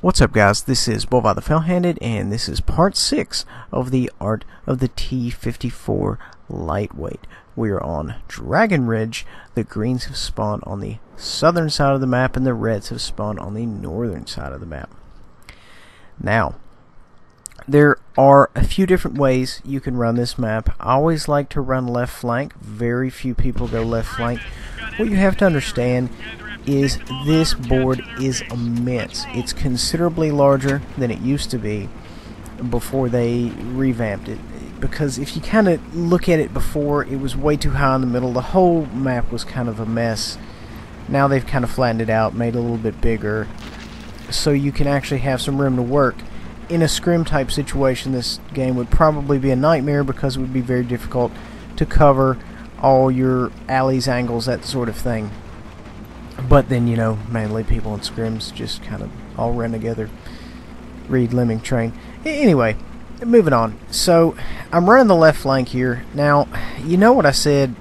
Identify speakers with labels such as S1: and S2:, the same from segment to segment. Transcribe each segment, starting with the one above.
S1: What's up, guys? This is Bova the Fell-Handed, and this is part 6 of the Art of the T-54 Lightweight. We are on Dragon Ridge. The greens have spawned on the southern side of the map, and the reds have spawned on the northern side of the map. Now, there are a few different ways you can run this map. I always like to run left flank. Very few people go left flank. What you have to understand is this board is immense. It's considerably larger than it used to be before they revamped it. Because if you kind of look at it before, it was way too high in the middle. The whole map was kind of a mess. Now they've kind of flattened it out, made it a little bit bigger, so you can actually have some room to work. In a scrim type situation, this game would probably be a nightmare because it would be very difficult to cover all your alleys, angles, that sort of thing. But then, you know, mainly people in scrims just kind of all run together. Read Lemming Train. Anyway, moving on. So, I'm running the left flank here. Now, you know what I said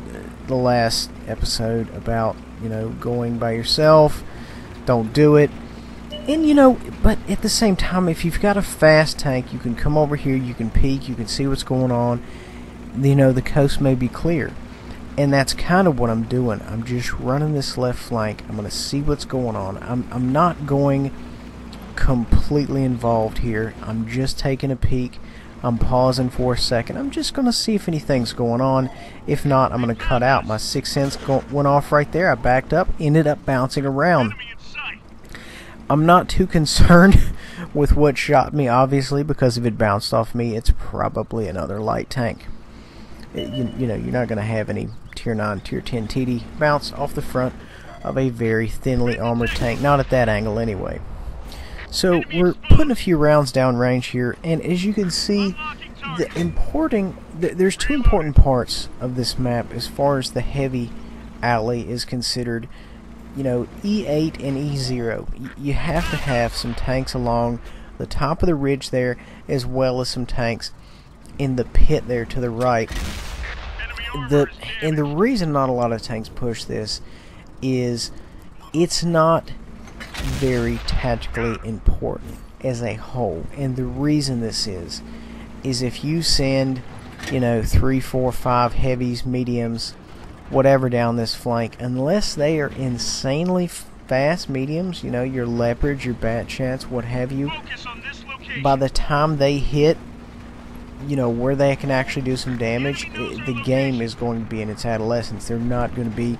S1: the last episode about, you know, going by yourself. Don't do it. And, you know, but at the same time, if you've got a fast tank, you can come over here, you can peek, you can see what's going on. You know, the coast may be clear. And that's kind of what I'm doing. I'm just running this left flank. I'm going to see what's going on. I'm not going completely involved here. I'm just taking a peek. I'm pausing for a second. I'm just going to see if anything's going on. If not, I'm going to cut out. My 6th sense went off right there. I backed up, ended up bouncing around. I'm not too concerned with what shot me, obviously, because if it bounced off me, it's probably another light tank. You know, you're not going to have any Tier 9, Tier 10 TD bounce off the front of a very thinly armored tank. Not at that angle, anyway. So, we're putting a few rounds down range here, and as you can see, there's two important parts of this map as far as the heavy alley is considered. You know, E8 and E0. You have to have some tanks along the top of the ridge there, as well as some tanks in the pit there to the right. And the reason not a lot of tanks push this is it's not very tactically important as a whole. And the reason this is if you send, you know, 3, 4, 5 heavies, mediums, whatever down this flank, unless they are insanely fast mediums, you know, your leopards, your bat chats, what have you, by the time they hit, you know, where they can actually do some damage, the game is going to be in its adolescence. They're not going to be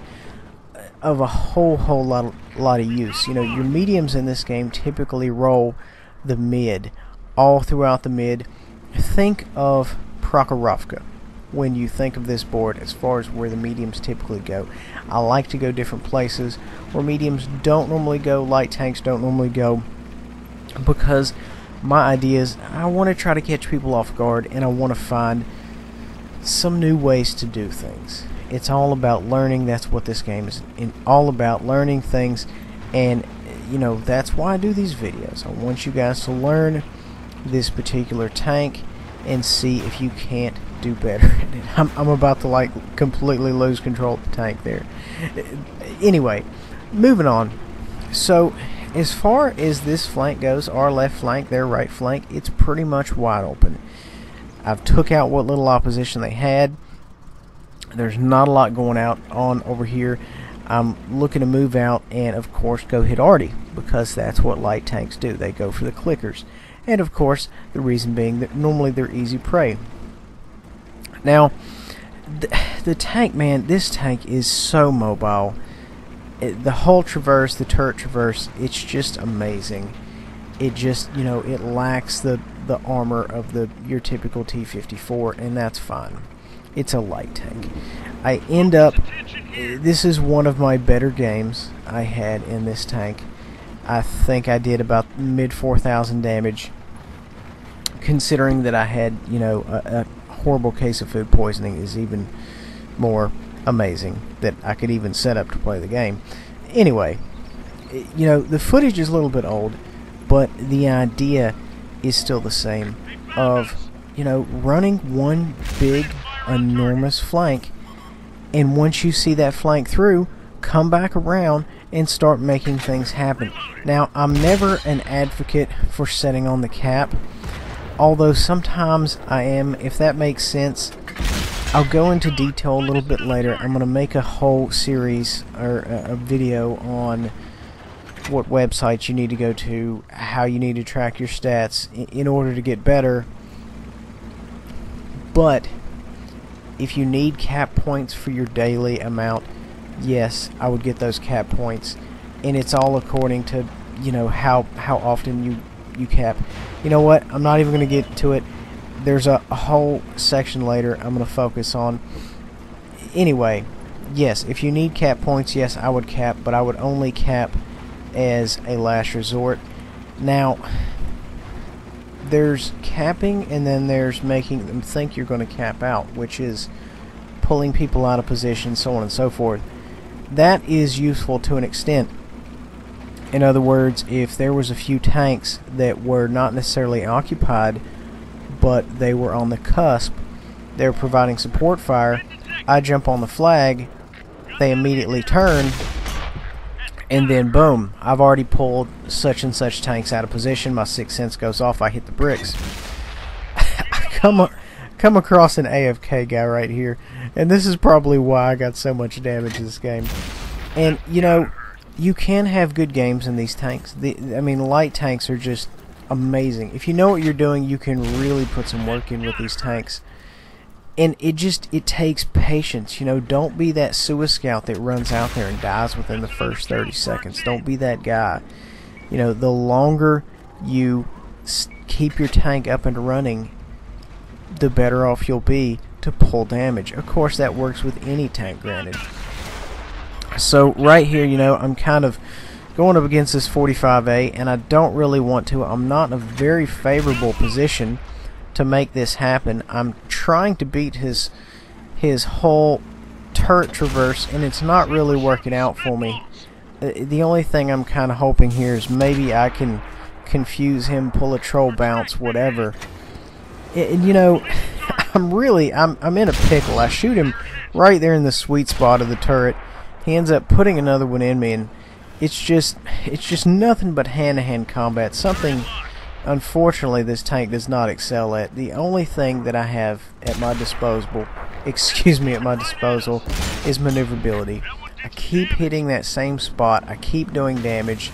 S1: of a whole lot of use. You know, your mediums in this game typically roll the mid, all throughout the mid. Think of Prokhorovka when you think of this board as far as where the mediums typically go. I like to go different places where mediums don't normally go, light tanks don't normally go, because my idea is I want to try to catch people off guard, and I want to find some new ways to do things. It's all about learning. That's what this game is all about, learning things. And you know, that's why I do these videos. I want you guys to learn this particular tank and see if you can't do better. I'm about to like completely lose control of the tank there. Anyway, moving on. So as far as this flank goes, our left flank, their right flank, it's pretty much wide open. I've took out what little opposition they had. There's not a lot going on over here. I'm looking to move out and, of course, go hit Artie, because that's what light tanks do. They go for the clickers. And, of course, the reason being that normally they're easy prey. Now, the tank, man, this tank is so mobile. The whole traverse, the turret traverse, it's just amazing. It just, you know, it lacks the armor of your typical T-54, and that's fine. It's a light tank. I end up, this is one of my better games I had in this tank. I think I did about mid 4,000 damage, considering that I had, you know, a horrible case of food poisoning is even more amazing that I could even set up to play the game. Anyway, you know, the footage is a little bit old, but the idea is still the same of, you know, running one big enormous flank, and once you see that flank through, come back around and start making things happen. Now, I'm never an advocate for setting on the cap, although sometimes I am, if that makes sense. I'll go into detail a little bit later. I'm going to make a whole series or a video on what websites you need to go to, how you need to track your stats in order to get better. But if you need cap points for your daily amount, yes, I would get those cap points, and it's all according to, you know, how often you cap. You know what? I'm not even going to get to it. There's a whole section later I'm going to focus on. Anyway, yes, if you need cap points, yes, I would cap, but I would only cap as a last resort. Now, there's capping, and then there's making them think you're going to cap out, which is pulling people out of position, so on and so forth. That is useful to an extent. In other words, if there was a few tanks that were not necessarily occupied, but they were on the cusp, they were providing support fire, I jump on the flag, they immediately turn, and then boom, I've already pulled such and such tanks out of position, my 6th sense goes off, I hit the bricks. I come across an AFK guy right here, and this is probably why I got so much damage in this game. And you know, you can have good games in these tanks. I mean, light tanks are just amazing. If you know what you're doing, you can really put some work in with these tanks. And it takes patience. You know, don't be that Sua Scout that runs out there and dies within the first 30 seconds. Don't be that guy. You know, the longer you keep your tank up and running, the better off you'll be to pull damage. Of course, that works with any tank, granted. So right here, you know, I'm kind of going up against this 45A, and I don't really want to. I'm not in a very favorable position to make this happen. I'm trying to beat his whole turret traverse, and it's not really working out for me. The only thing I'm kind of hoping here is maybe I can confuse him, pull a troll bounce, whatever. And you know, I'm in a pickle. I shoot him right there in the sweet spot of the turret. He ends up putting another one in me, and it's just nothing but hand-to-hand combat. Something, unfortunately, this tank does not excel at. The only thing that I have at my disposal, is maneuverability. I keep hitting that same spot. I keep doing damage.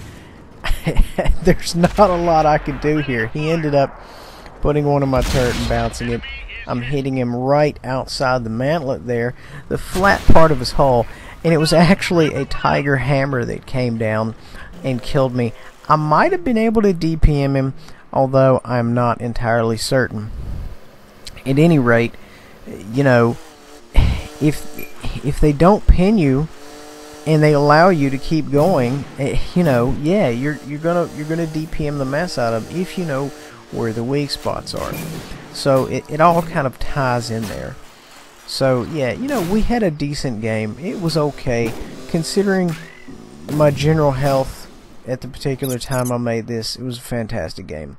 S1: There's not a lot I could do here. He ended up putting one on my turret and bouncing it. I'm hitting him right outside the mantlet there, the flat part of his hull, and it was actually a Tiger Hammer that came down and killed me. I might have been able to DPM him, although I'm not entirely certain. At any rate, you know, if they don't pin you and they allow you to keep going, you know, yeah, you're gonna DPM the mess out of them if you know where the weak spots are. So it all kind of ties in there. So yeah, you know, we had a decent game. It was okay considering my general health at the particular time I made this. It was a fantastic game.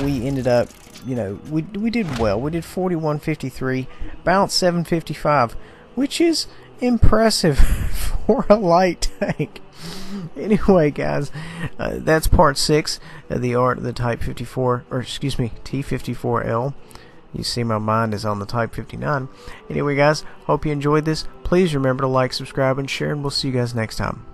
S1: We ended up, you know, we did well. We did 4153, bounced 755, which is impressive for a light tank. Anyway, guys, that's part 6 of the art of the Type 54, or excuse me, T-54L. You see my mind is on the Type 59. Anyway, guys, hope you enjoyed this. Please remember to like, subscribe, and share, and we'll see you guys next time.